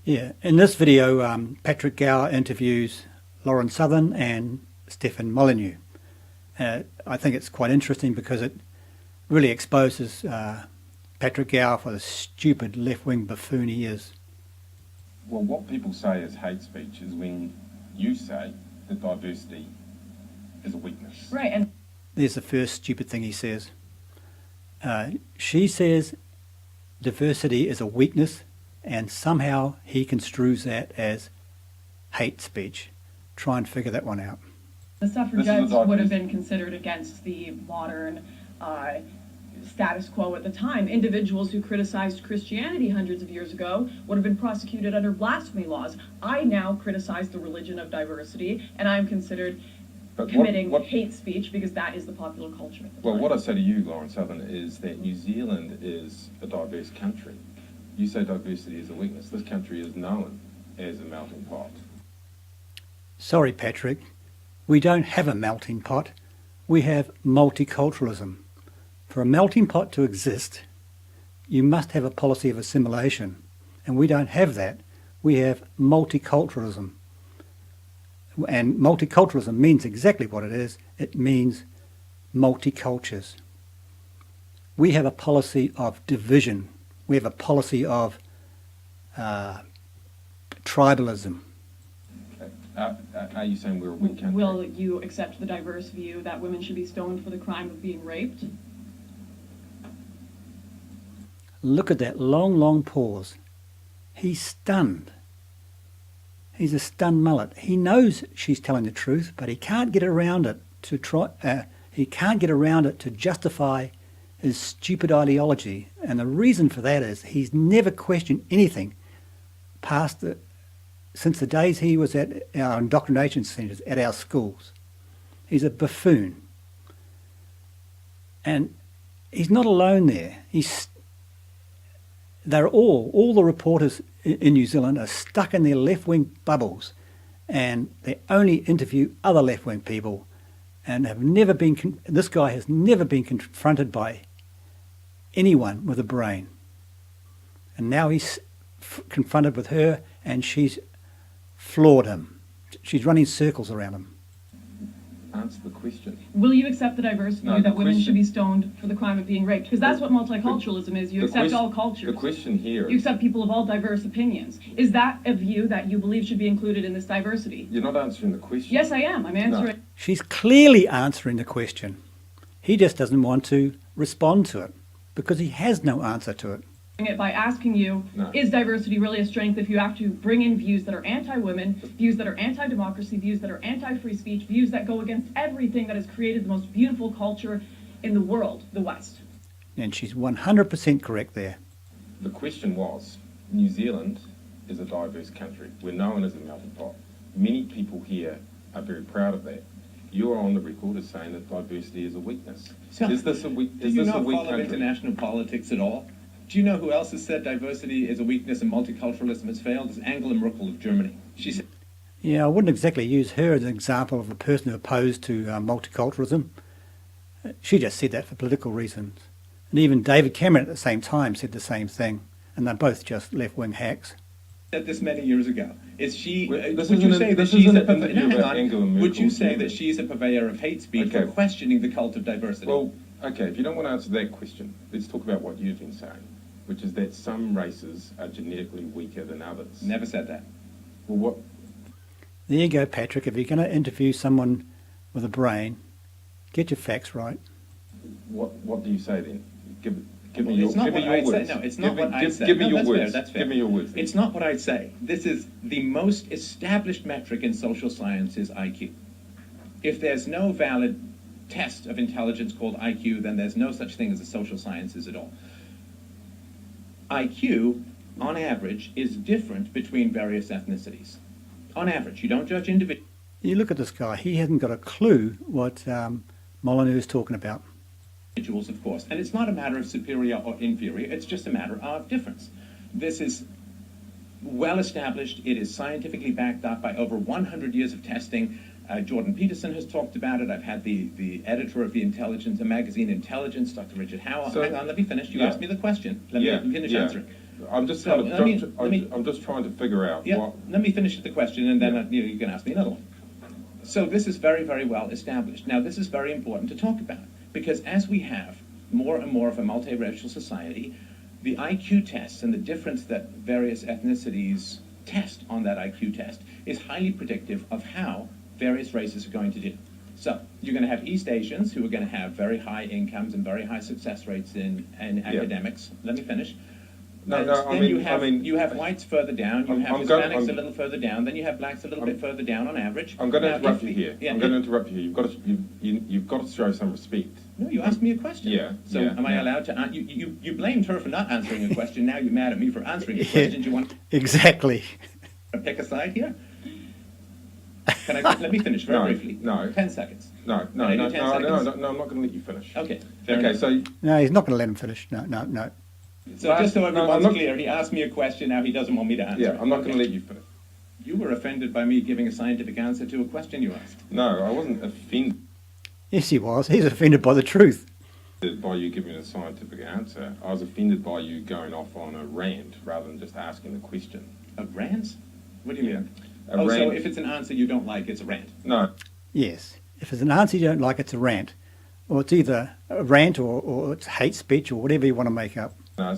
Yeah, in this video, Patrick Gower interviews Lauren Southern and Stefan Molyneux. I think it's quite interesting because it really exposes Patrick Gower for the stupid left-wing buffoon he is. Well, what people say is hate speech is when you say that diversity is a weakness. Right, and There's the first stupid thing he says. She says diversity is a weakness, and somehow he construes that as hate speech. Try and figure that one out. the suffragettes would have been considered against the modern status quo at the time. Individuals who criticized Christianity hundreds of years ago would have been prosecuted under blasphemy laws. I now criticize the religion of diversity, and I'm considered committing hate speech because that is the popular culture at the time. Well, what I say to you, Lauren Southern, is that New Zealand is a diverse country. You say diversity is a weakness. This country is known as a melting pot. Sorry, Patrick, we don't have a melting pot. We have multiculturalism. For a melting pot to exist, you must have a policy of assimilation, and we don't have that. We have multiculturalism. And multiculturalism means exactly what it is. It means multicultures. We have a policy of division. We have a policy of tribalism. Are you saying we're a weak country? Will you accept the diverse view that women should be stoned for the crime of being raped? Look at that long, long pause. He's stunned. He's a stunned mullet. He knows she's telling the truth, but he can't get around it to justify his stupid ideology. And the reason for that is he's never questioned anything since the days he was at our indoctrination centres at our schools. He's a buffoon. And he's not alone there. They're all the reporters in New Zealand are stuck in their left-wing bubbles, and they only interview other left-wing people, and this guy has never been confronted by anyone with a brain. And now he's confronted with her, and she's floored him. She's running circles around him. Answer the question. Will you accept the diverse view that women should be stoned for the crime of being raped? Because that's what multiculturalism is. You accept all cultures. The question here You accept people of all diverse opinions. Is that a view that you believe should be included in this diversity? You're not answering the question. Yes, I am. I'm answering. No. She's clearly answering the question. He just doesn't want to respond to it because he has no answer to it. It by asking you, is diversity really a strength if you have to bring in views that are anti-women, views that are anti-democracy, views that are anti-free speech, views that go against everything that has created the most beautiful culture in the world, the West? And she's 100% correct there. The question was, New Zealand is a diverse country. We're known as a melting pot. Many people here are very proud of that. You're on the record as saying that diversity is a weakness. So, is this a weak do you not country? follow international politics at all? Do you know who else has said diversity is a weakness and multiculturalism has failed? It's Angela Merkel of Germany. She said, Yeah, I wouldn't exactly use her as an example of a person who opposed to multiculturalism. She just said that for political reasons. And even David Cameron at the same time said the same thing. And they're both just left-wing hacks. said this many years ago. Is she? Would Would you say that she's a purveyor of hate speech for Okay. questioning the cult of diversity? Well, okay, if you don't want to answer that question, let's talk about what you've been saying, which is that some races are genetically weaker than others. Never said that. Well, what? There you go, Patrick. If you're going to interview someone with a brain, get your facts right. What do you say then? Give me Well, your it's not give me what your I'd say. words. No, it's not what I'd say. Give me No, your that's fair, words. that's fair. Give me your words. then. It's not what I'd say. This is the most established metric in social science is IQ. If there's no valid test of intelligence called IQ, then there's no such thing as a social sciences at all. IQ, on average, is different between various ethnicities. On average, you don't judge individuals. You look at this guy. He hasn't got a clue what Molyneux is talking about. Individuals, of course, and it's not a matter of superior or inferior, it's just a matter of difference. This is well established, it is scientifically backed up by over 100 years of testing. Jordan Peterson has talked about it. I've had the editor of the magazine Intelligence, Dr. Richard Howell. So, Hang on, let me finish. You yeah. asked me the question. Let me finish answering. I'm just So, trying to, let me- I'm just trying to figure out Yeah, what. let me finish the question, and then Yeah. you can ask me another one. So this is very, very well established. Now, this is very important to talk about, because as we have more and more of a multiracial society, the IQ tests and the difference that various ethnicities test on that IQ test is highly predictive of how various races are going to do. So you're going to have East Asians who are going to have very high incomes and very high success rates in academics. Let me finish. No, And no, then you have I mean, whites further down, you have Hispanics a little further down, then you have blacks a little bit further down on average. I'm going to Now, interrupt if- you here. yeah, I'm going to interrupt you here. You've got to show some respect. No, you asked me a question. Yeah, So yeah, am I yeah. allowed to, you blamed her for not answering a question, now you're mad at me for answering a question. Do you want Exactly. to pick a side here? Let me finish very No, briefly. no. 10 seconds. No, Can I do 10 seconds? no, I'm not going to let you finish. Okay, fair Okay, enough. so No, he's not going to let him finish. No, no, no. So Last- just so no, I'm everyone's not- clear, he asked me a question, now he doesn't want me to answer yeah, it. I'm not going Okay. to let you finish. You were offended by me giving a scientific answer to a question you asked. No, I wasn't offended Yes, he was. He's offended by the truth. by you giving a scientific answer. I was offended by you going off on a rant rather than just asking the question. A rant? What do you mean? A So rant. if it's an answer you don't like, it's a rant. No, Yes. If it's an answer you don't like, it's a rant. Or it's either a rant or it's hate speech or whatever you want to make up. no,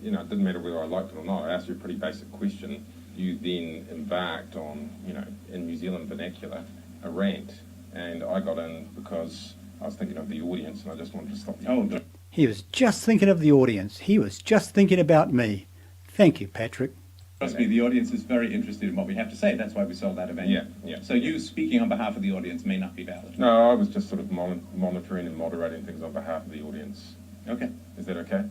you know, it didn't matter whether I liked it or not. I asked you a pretty basic question. You then embarked on, you know, in New Zealand vernacular, a rant. And I got in because I was thinking of the audience and I just wanted to stop you. Oh, He was just thinking of the audience. He was just thinking about me. Thank you, Patrick. trust me, the audience is very interested in what we have to say. That's why we sold that event. Yeah, yeah. So you speaking on behalf of the audience may not be valid. No, I was just sort of monitoring and moderating things on behalf of the audience. Okay. Is that okay?